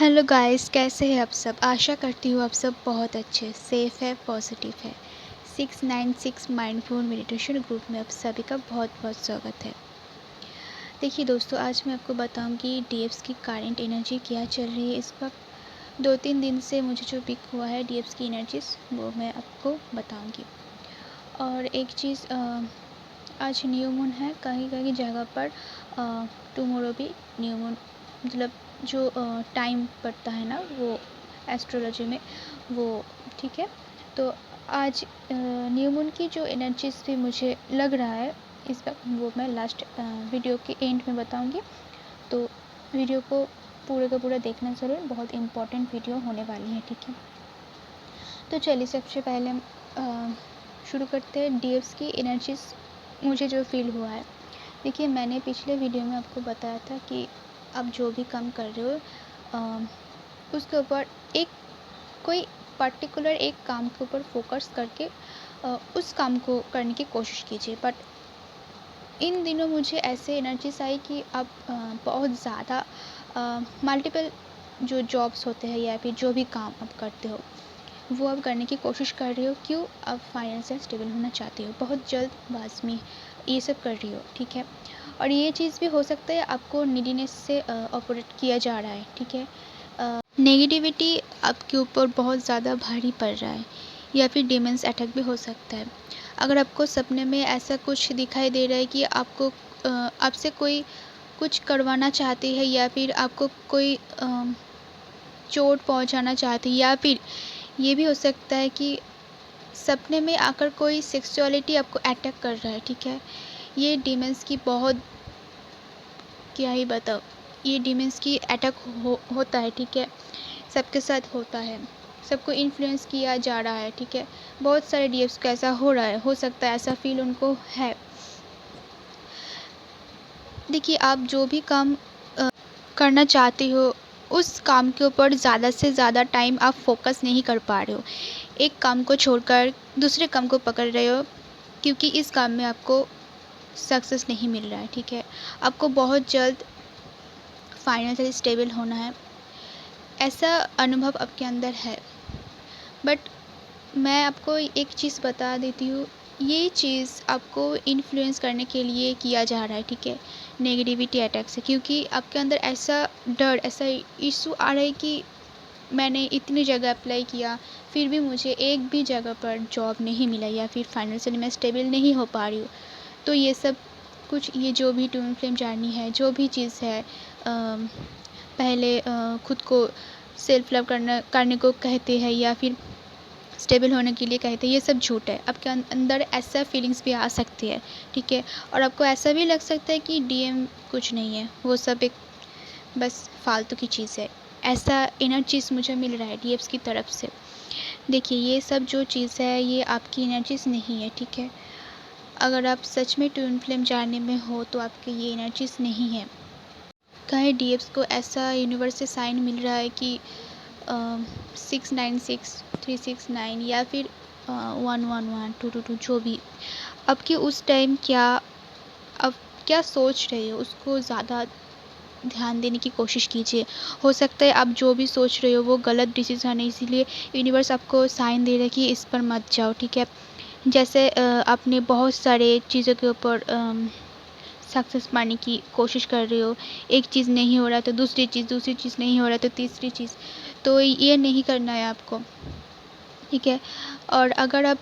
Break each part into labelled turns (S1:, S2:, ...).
S1: Hello guys, कैसे हैं आप सब। आशा करती हूँ आप सब बहुत अच्छे सेफ़ है, पॉजिटिव है। 696 माइंडफुल मेडिटेशन ग्रुप में आप सभी का बहुत बहुत स्वागत है। देखिए दोस्तों, आज मैं आपको बताऊंगी डीएफ्स की करंट एनर्जी क्या चल रही है इस वक्त। 2-3 दिन से मुझे जो पिक हुआ है डीएफ्स की एनर्जीज, वो मैं आपको बताऊँगी। और एक चीज़, आज न्यू मून है कहीं कहीं जगह पर। टुमारो भी न्यू मून, मतलब जो टाइम पड़ता है ना वो एस्ट्रोलॉजी में, वो ठीक है। तो आज न्यू मून की जो एनर्जीज भी मुझे लग रहा है इस वक्त, वो मैं लास्ट वीडियो के एंड में बताऊंगी। तो वीडियो को पूरे का पूरा देखना ज़रूर, बहुत इम्पोर्टेंट वीडियो होने वाली है, ठीक है। तो चलिए सबसे पहले हम शुरू करते हैं डीएफ्स की एनर्जीज मुझे जो फील हुआ है। देखिए, मैंने पिछले वीडियो में आपको बताया था कि आप जो भी काम कर रहे हो उसके ऊपर एक कोई पर्टिकुलर एक काम के ऊपर फोकस करके उस काम को करने की कोशिश कीजिए। बट इन दिनों मुझे ऐसे एनर्जीज आई कि आप बहुत ज़्यादा मल्टीपल जो जॉब्स होते हैं या फिर जो भी काम आप करते हो वो आप करने की कोशिश कर रही हो। क्यों? आप फाइनेंशियल स्टेबल होना चाहती हो, बहुत जल्दबाज में ये सब कर रही हो, ठीक है। और ये चीज़ भी हो सकता है आपको नीडीनेस से ऑपरेट किया जा रहा है, ठीक है। नेगेटिविटी आपके ऊपर बहुत ज़्यादा भारी पड़ रहा है या फिर डिमेंस अटैक भी हो सकता है। अगर आपको सपने में ऐसा कुछ दिखाई दे रहा है कि आपको आपसे कोई कुछ करवाना चाहती है या फिर आपको कोई चोट पहुंचाना चाहती है, या फिर ये भी हो सकता है कि सपने में आकर कोई सेक्सुअलिटी आपको अटैक कर रहा है, ठीक है। ये डीमंस की बहुत, क्या ही बताओ, ये डीमंस की अटैक होता है, ठीक है। सबके साथ होता है, सबको इन्फ्लुएंस किया जा रहा है, ठीक है। बहुत सारे डीएफ्स को ऐसा हो रहा है, हो सकता है ऐसा फील उनको है। देखिए, आप जो भी काम करना चाहती हो उस काम के ऊपर ज़्यादा से ज़्यादा टाइम आप फोकस नहीं कर पा रहे हो। एक काम को छोड़कर दूसरे काम को पकड़ रहे हो, क्योंकि इस काम में आपको सक्सेस नहीं मिल रहा है, ठीक है। आपको बहुत जल्द फाइनेंशियली स्टेबल होना है, ऐसा अनुभव आपके अंदर है। बट मैं आपको एक चीज़ बता देती हूँ, ये चीज़ आपको इन्फ्लुएंस करने के लिए किया जा रहा है, ठीक है, नेगेटिविटी अटैक से। क्योंकि आपके अंदर ऐसा डर, ऐसा इशू आ रहा है कि मैंने इतनी जगह अप्लाई किया, फिर भी मुझे एक भी जगह पर जॉब नहीं मिला, या फिर फाइनेंशियली मैं स्टेबल नहीं हो पा रही हूँ। तो ये सब कुछ, ये जो भी ट्विन फ्लेम जर्नी है, जो भी चीज़ है, पहले खुद को सेल्फ लव करने को कहते हैं या फिर स्टेबल होने के लिए कहते हैं, ये सब झूठ है। आपके अंदर ऐसा फीलिंग्स भी आ सकती है, ठीक है। और आपको ऐसा भी लग सकता है कि डीएम कुछ नहीं है, वो सब एक बस फालतू की चीज़ है। ऐसा इनर चीज़ मुझे मिल रहा है डीएफ्स की तरफ से। देखिए, ये सब जो चीज़ है ये आपकी एनर्जीज नहीं है, ठीक है। अगर आप सच में ट्विन फ्लेम जानने में हो तो आपके ये एनर्जीज नहीं है। कहीं डीएफ्स को ऐसा यूनिवर्स से साइन मिल रहा है कि 696 369 या फिर 111 222, जो भी आपकी उस टाइम क्या अब क्या सोच रहे हो उसको ज़्यादा ध्यान देने की कोशिश कीजिए। हो सकता है आप जो भी सोच रहे हो वो गलत डिसीज़न है, इसीलिए यूनिवर्स आपको साइन दे रहा है कि इस पर मत जाओ, ठीक है। जैसे आपने बहुत सारे चीज़ों के ऊपर सक्सेस पाने की कोशिश कर रहे हो, एक चीज़ नहीं हो रहा तो दूसरी चीज़ नहीं हो रहा तो तीसरी चीज़, तो ये नहीं करना है आपको, ठीक है। और अगर आप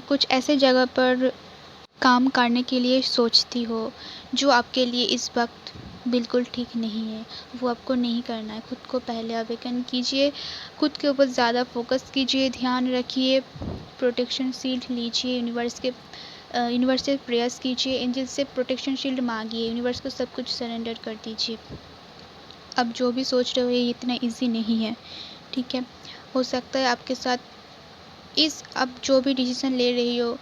S1: कुछ ऐसे जगह पर काम करने के लिए सोचती हो जो आपके लिए इस वक्त बिल्कुल ठीक नहीं है, वो आपको नहीं करना है। खुद को पहले अवेकन कीजिए, खुद के ऊपर ज़्यादा फोकस कीजिए, ध्यान रखिए, प्रोटेक्शन शील्ड लीजिए, यूनिवर्स से प्रेयर्स कीजिए, एंजल से प्रोटेक्शन शील्ड मांगिए, यूनिवर्स को सब कुछ सरेंडर कर दीजिए। अब जो भी सोच रहे हो ये इतना इजी नहीं है, ठीक है। हो सकता है आपके साथ अब जो भी डिसीज़न ले रही हो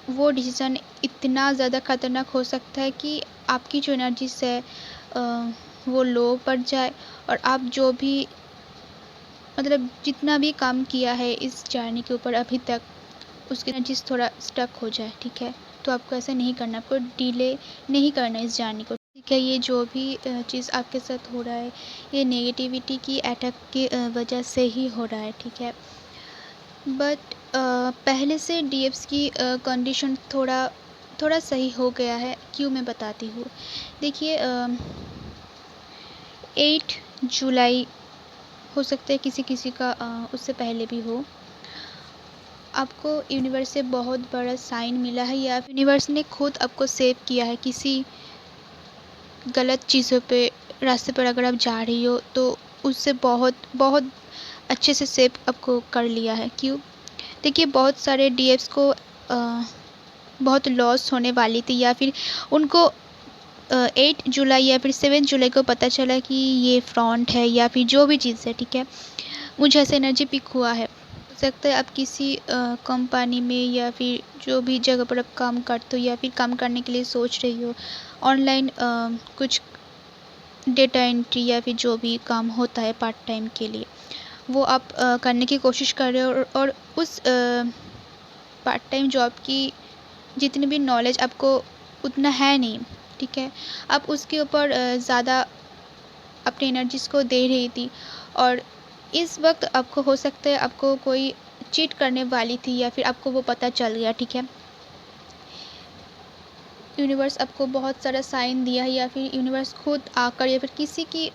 S1: वो डिसीज़न इतना ज़्यादा ख़तरनाक हो सकता है कि आपकी जो एनर्जीज है वो लो पड़ जाए, और आप जो भी, मतलब जितना भी काम किया है इस जर्नी के ऊपर अभी तक, उसकी एनर्जीज थोड़ा स्टक हो जाए, ठीक है। तो आपको ऐसा नहीं करना, आपको डिले नहीं करना इस जर्नी को। क्या ये जो भी चीज़ आपके साथ हो रहा है, ये नेगेटिविटी की अटैक की वजह से ही हो रहा है, ठीक है। बट पहले से डीएफ्स की कंडीशन थोड़ा थोड़ा सही हो गया है। क्यों, मैं बताती हूँ। देखिए 8 जुलाई हो सकता है किसी किसी का उससे पहले भी हो। आपको यूनिवर्स से बहुत बड़ा साइन मिला है, या यूनिवर्स ने खुद आपको सेव किया है किसी गलत चीज़ों पे, रास्ते पर अगर आप जा रही हो तो उससे बहुत बहुत अच्छे से सेव आपको कर लिया है। क्यों, देखिए बहुत सारे डीएफ्स को बहुत लॉस होने वाली थी, या फिर उनको 8 जुलाई या फिर 7 जुलाई को पता चला कि ये फ्रॉड है या फिर जो भी चीज़ है, ठीक है। मुझे ऐसा एनर्जी पिक हुआ है। हो सकता है आप किसी कंपनी में या फिर जो भी जगह पर आप काम करते हो या फिर काम करने के लिए सोच रही हो, ऑनलाइन कुछ डेटा एंट्री या फिर जो भी काम होता है पार्ट टाइम के लिए, वो आप करने की कोशिश कर रहे हो, और उस पार्ट टाइम जॉब की जितनी भी नॉलेज आपको उतना है नहीं, ठीक है। आप उसके ऊपर ज़्यादा अपनी एनर्जीज़ को दे रही थी, और इस वक्त आपको हो सकता है आपको कोई चीट करने वाली थी, या फिर आपको वो पता चल गया, ठीक है। यूनिवर्स आपको बहुत सारा साइन दिया है, या फिर यूनिवर्स खुद आकर या फिर किसी की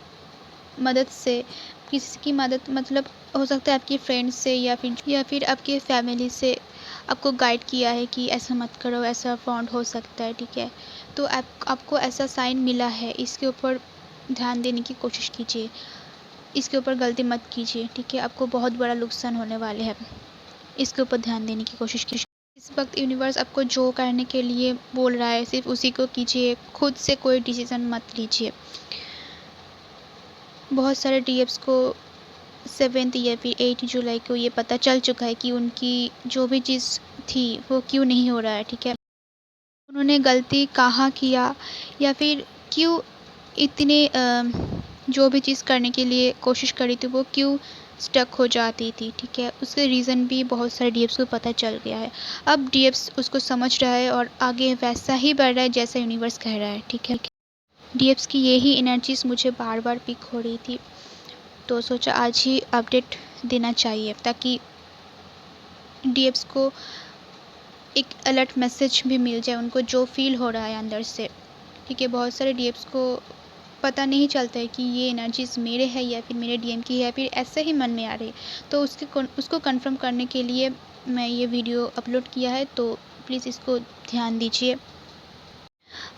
S1: मदद से, किसी की मदद मतलब हो सकता है आपकी फ्रेंड से या फिर आपकी फैमिली से आपको गाइड किया है कि ऐसा मत करो, ऐसा फ्रॉड हो सकता है, ठीक है। तो आपको ऐसा साइन मिला है, इसके ऊपर ध्यान देने की कोशिश कीजिए, इसके ऊपर गलती मत कीजिए, ठीक है। आपको बहुत बड़ा नुकसान होने वाले हैं, इसके ऊपर ध्यान देने की कोशिश कीजिए। इस वक्त यूनिवर्स आपको जो करने के लिए बोल रहा है सिर्फ उसी को कीजिए, खुद से कोई डिसीज़न मत लीजिए। बहुत सारे डीएफ्स को 7 या फिर 8 जुलाई को ये पता चल चुका है कि उनकी जो भी चीज़ थी वो क्यों नहीं हो रहा है, ठीक है। उन्होंने गलती कहाँ किया, या फिर क्यों इतने जो भी चीज़ करने के लिए कोशिश करी थी वो क्यों स्टक हो जाती थी, ठीक है। उसके रीज़न भी बहुत सारे डीएफ्स को पता चल गया है। अब डीएफ्स उसको समझ रहा है और आगे वैसा ही बढ़ रहा है जैसा यूनिवर्स कह रहा है, ठीक है। डीएफ्स की यही एनर्जीज मुझे बार बार पिक हो रही थी, तो सोचा आज ही अपडेट देना चाहिए, ताकि डीएफ्स को एक अलर्ट मैसेज भी मिल जाए, उनको जो फील हो रहा है अंदर से, ठीक है। बहुत सारे डीएफ्स को पता नहीं चलता है कि ये एनर्जीज मेरे है या फिर मेरे डीएम की है, फिर ऐसे ही मन में आ रही है। तो उसको कंफर्म करने के लिए मैं ये वीडियो अपलोड किया है, तो प्लीज़ इसको ध्यान दीजिए।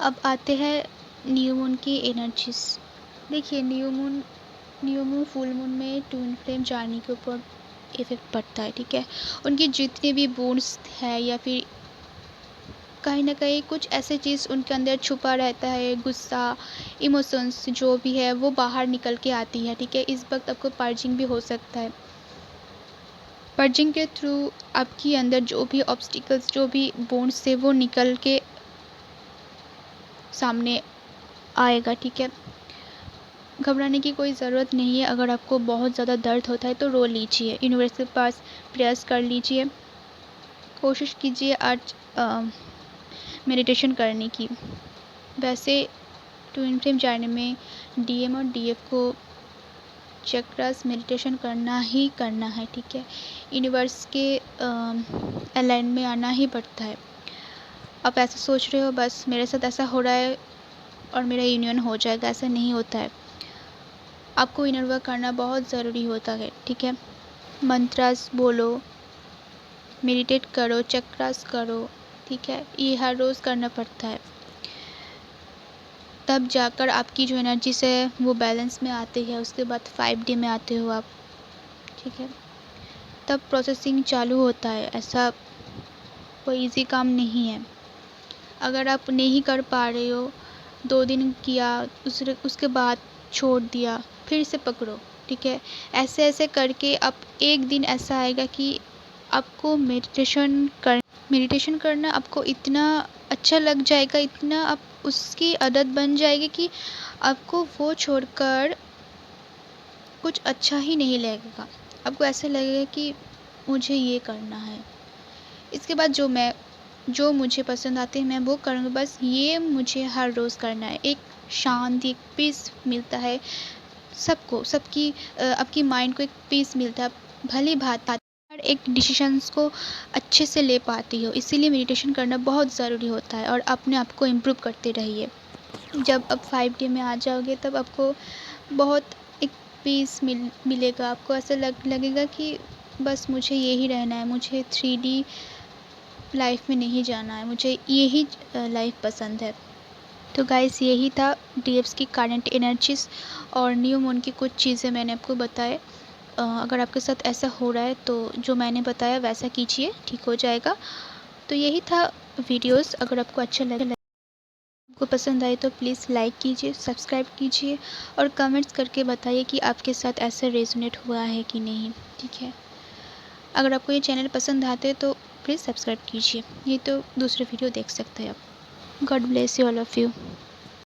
S1: अब आते हैं न्यू मून की एनर्जीज। देखिए न्यू मून फुल मून में ट्विन फ्लेम जर्नी के ऊपर इफ़ेक्ट पड़ता है, ठीक है। उनकी जितने भी बोन्स है या फिर कहीं ना कहीं कुछ ऐसे चीज़ उनके अंदर छुपा रहता है, गुस्सा, इमोशंस जो भी है वो बाहर निकल के आती है, ठीक है। इस वक्त आपको पर्जिंग भी हो सकता है। पर्जिंग के थ्रू आपके अंदर जो भी ऑब्स्टिकल्स, जो भी बोन्स थे वो निकल के सामने आएगा, ठीक है। घबराने की कोई ज़रूरत नहीं है। अगर आपको बहुत ज़्यादा दर्द होता है तो रो लीजिए, यूनिवर्स के पास प्रयास कर लीजिए, कोशिश कीजिए आज मेडिटेशन करने की। वैसे ट्विन फ्लेम जर्नी में डीएम और डीएफ को चक्रास मेडिटेशन करना ही करना है, ठीक है। यूनिवर्स के अलाइन में आना ही पड़ता है। आप ऐसा सोच रहे हो बस मेरे साथ ऐसा हो रहा है और मेरा यूनियन हो जाएगा, ऐसा नहीं होता है। आपको इनर वर्क करना बहुत ज़रूरी होता है, ठीक है। मंत्रास बोलो, मेडिटेट करो, चक्रास करो, ठीक है। ये हर रोज़ करना पड़ता है, तब जाकर आपकी जो एनर्जीज है वो बैलेंस में आती है। उसके बाद 5D में आते हो आप, ठीक है। तब प्रोसेसिंग चालू होता है। ऐसा कोई इजी काम नहीं है। अगर आप नहीं कर पा रहे हो, 2 दिन किया, उसके बाद छोड़ दिया, फिर से पकड़ो, ठीक है। ऐसे ऐसे करके अब एक दिन ऐसा आएगा कि आपको मेडिटेशन करना आपको इतना अच्छा लग जाएगा, इतना आप उसकी आदत बन जाएगी कि आपको वो छोड़कर कुछ अच्छा ही नहीं लगेगा। आपको ऐसा लगेगा कि मुझे ये करना है, इसके बाद जो मुझे पसंद आते हैं मैं वो करूँगी, बस ये मुझे हर रोज़ करना है। एक शांति, एक पीस मिलता है सबको, सबकी आपकी माइंड को एक पीस मिलता है। आप भली भात हर एक डिसीजंस को अच्छे से ले पाती हो। इसीलिए मेडिटेशन करना बहुत ज़रूरी होता है और अपने आप को इम्प्रूव करते रहिए। जब आप 5D में आ जाओगे तब आपको बहुत एक पीस मिलेगा। आपको ऐसा लगेगा कि बस मुझे यही रहना है, मुझे 3D लाइफ में नहीं जाना है, मुझे यही लाइफ पसंद है। तो गाइस यही था डीएफ्स की करंट एनर्जीज़ और न्यू मून की कुछ चीज़ें मैंने आपको बताए। अगर आपके साथ ऐसा हो रहा है तो जो मैंने बताया वैसा कीजिए, ठीक हो जाएगा। तो यही था वीडियोस। अगर आपको अच्छा लगे, आपको पसंद आए तो प्लीज़ लाइक कीजिए, सब्सक्राइब कीजिए और कमेंट्स करके बताइए कि आपके साथ ऐसा रेजोनेट हुआ है कि नहीं, ठीक है। अगर आपको ये चैनल पसंद आते तो प्लीज़ सब्सक्राइब कीजिए, नहीं तो दूसरे वीडियो देख सकते हैं आप। God bless you all of you.